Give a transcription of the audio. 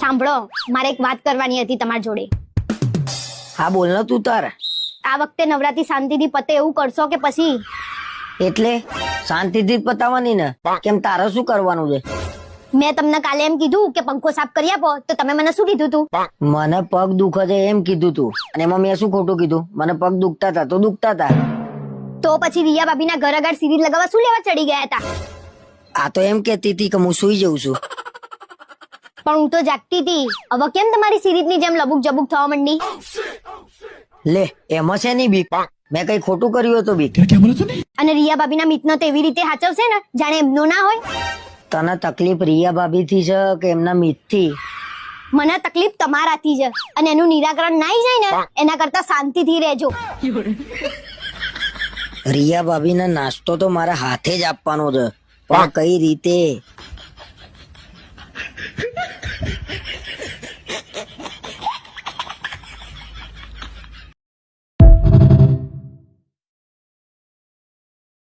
સાંભળો, મારે એક વાત કરવાની હતી તમારી જોડે. હા બોલ ને તું તાર. આ વખતે નવરાત્રી શાંતિથી પતે એવું કરશો કે પછી? એટલે શાંતિથી જ પતાવવાની ને. કેમ તારે શું કરવાનું છે? મેં તમને કાલે એમ કીધું કે પંખો સાફ કરી આપો, તો તમે મને શું કીધું તું? મને પગ દુખે છે એમ કીધું તું, અને એમાં મેં શું ખોટું કીધું? મને પગ દુખતા હતા તો દુખતા હતા. તો પછી રિયા ભાભીના ઘર આગળ સીરીઝ લગાવવા શું લેવા ચડી ગયા હતા? આ તો એમ કેતી હતી કે હું સુઈ જઉં છું. પણ હું તો જાગતી હતી. હવે કેમ તમારી સિરીઝની જેમ લબુક જબુક થવા માંડી? લે એમાં છે ની બીક? મેં કઈ ખોટું કર્યું હતું બીક? અને રિયા ભાભીના મિતનો તો એવી રીતે હાચવશે ને જાણે એમનો ના હોય. તને તકલીફ રિયા ભાભી થી છે કે એમના મિત થી? મને તકલીફ તમારાથી છે, અને એનું નિરાકરણ ના જાય ને એના કરતા શાંતિથી રહેજો. રિયા ભાભી ને નાસ્તો તો મારા હાથે જ આપવાનો છે, પણ કઈ રીતે?